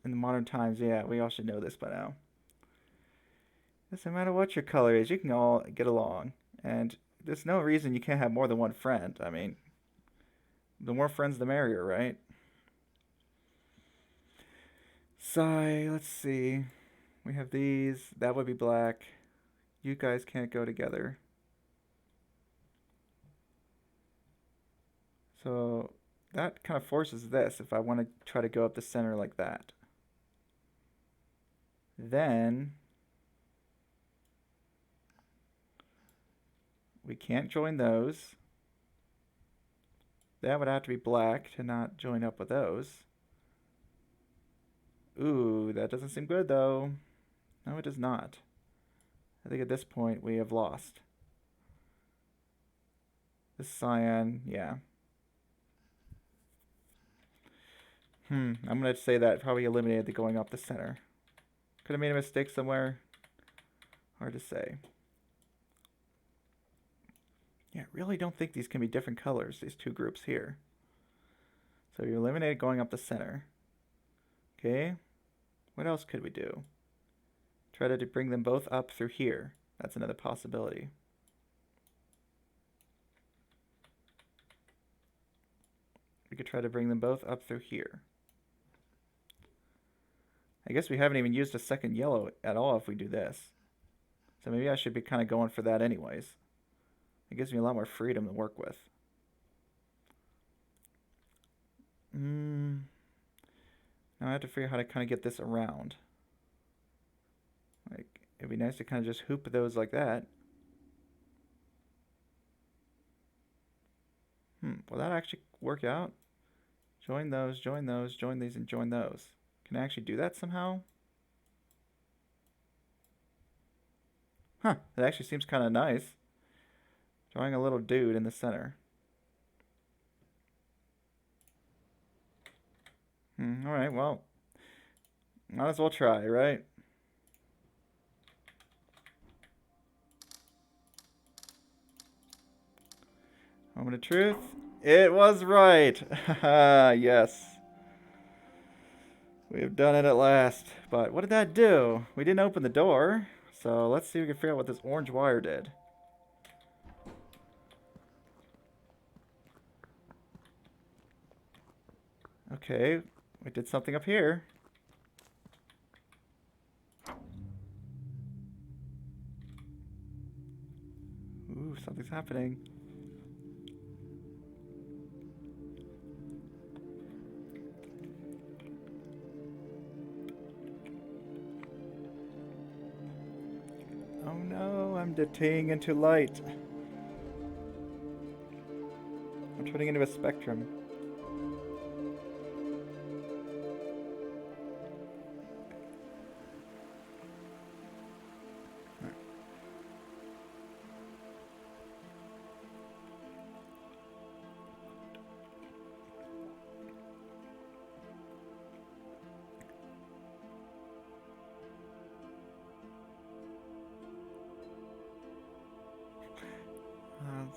In the modern times, yeah, we all should know this by now. Doesn't matter what your color is, you can all get along. And there's no reason you can't have more than one friend. I mean, the more friends, the merrier, right? Sigh, let's see. We have these. That would be black. You guys can't go together. So that kind of forces this if I want to try to go up the center like that. Then we can't join those. That would have to be black to not join up with those. Ooh, that doesn't seem good though. No, it does not. I think at this point we have lost. This cyan, yeah. I'm gonna say that probably eliminated the going up the center. Could have made a mistake somewhere. Hard to say. Yeah, I really don't think these can be different colors, these two groups here. So you eliminated going up the center. Okay. What else could we do? Try to bring them both up through here. That's another possibility. We could try to bring them both up through here. I guess we haven't even used a second yellow at all if we do this. So maybe I should be kind of going for that anyways. It gives me a lot more freedom to work with. Now I have to figure out how to kind of get this around. Like, it'd be nice to kind of just hoop those like that. Will that actually work out? Join those, join those, join these, and join those. Can I actually do that somehow? Huh, that actually seems kind of nice. Drawing a little dude in the center. Alright, well. Might as well try, right? Moment of truth. It was right. Yes. We have done it at last. But what did that do? We didn't open the door. So let's see if we can figure out what this orange wire did. Okay, we did something up here. Ooh, something's happening. Oh no, I'm decaying into light. I'm turning into a spectrum.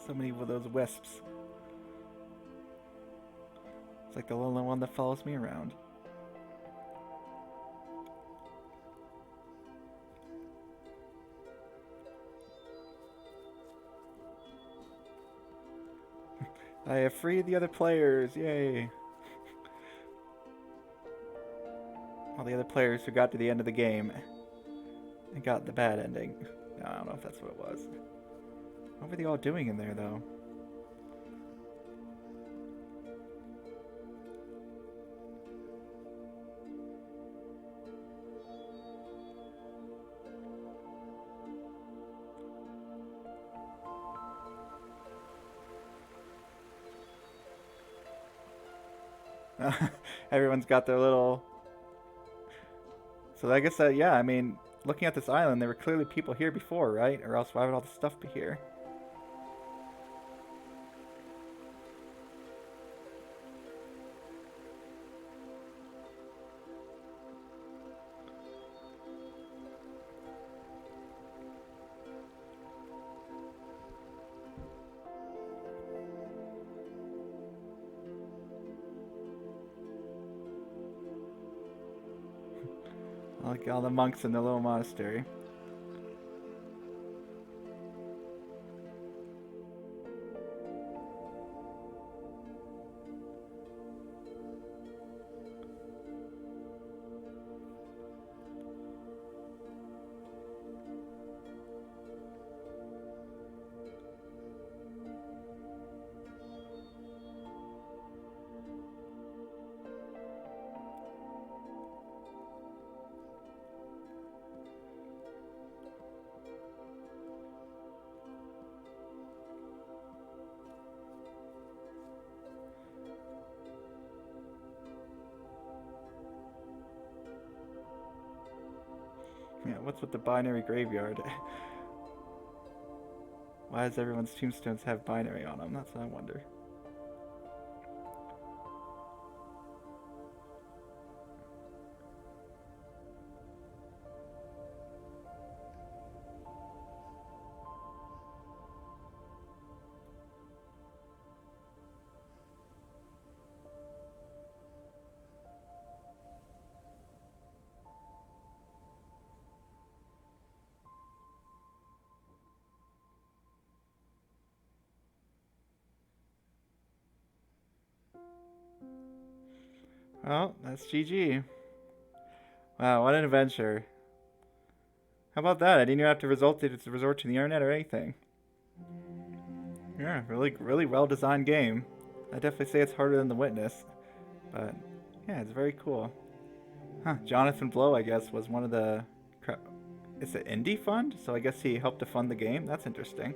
So many of those wisps. It's like the only one that follows me around. I have freed the other players, yay! All the other players who got to the end of the game and got the bad ending. No, I don't know if that's what it was. What were they all doing in there, though? Everyone's got their little. So I guess that, yeah, I mean, looking at this island, there were clearly people here before, right? Or else why would all this stuff be here? Like all the monks in the little monastery. Yeah, what's with the binary graveyard? Why does everyone's tombstones have binary on them? That's what I wonder. Oh, that's GG. Wow, what an adventure. How about that? I didn't even have to resort to the internet or anything. Yeah, really well designed game. I definitely say it's harder than The Witness, but yeah, it's very cool. Huh? Jonathan Blow, I guess, was one of the. It's an indie fund, so I guess he helped to fund the game. That's interesting.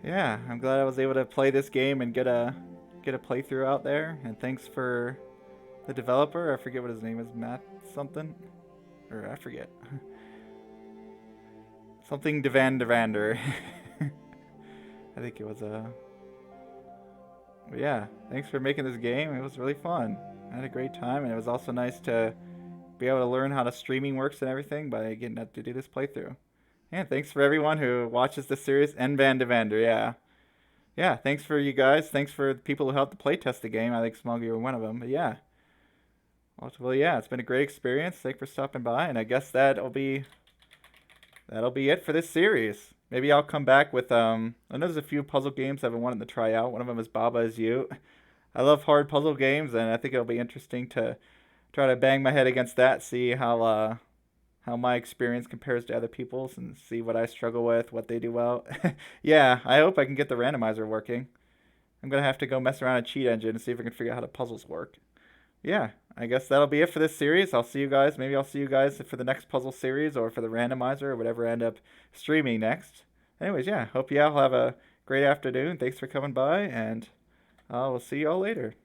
Yeah, I'm glad I was able to play this game and get a playthrough out there. And thanks for the developer. I forget what his name is, Matt something, or I forget. Something mvandevander. I think it was a. But yeah, thanks for making this game. It was really fun. I had a great time, and it was also nice to be able to learn how the streaming works and everything by getting to do this playthrough. And thanks for everyone who watches the series mvandevander. Yeah, yeah. Thanks for you guys. Thanks for the people who helped to playtest the game. I think Smoggy were one of them. But yeah, ultimately, yeah, it's been a great experience. Thanks for stopping by, and I guess that'll be it for this series. Maybe I'll come back with I know there's a few puzzle games I've been wanting to try out. One of them is Baba Is You. I love hard puzzle games, and I think it'll be interesting to try to bang my head against that, see how my experience compares to other people's, and see what I struggle with, what they do well. Yeah, I hope I can get the randomizer working. I'm gonna have to go mess around a cheat engine and see if I can figure out how the puzzles work. Yeah, I guess that'll be it for this series. I'll see you guys. Maybe I'll see you guys for the next puzzle series or for the randomizer or whatever I end up streaming next. Anyways, yeah, hope you all have a great afternoon. Thanks for coming by, and we'll see you all later.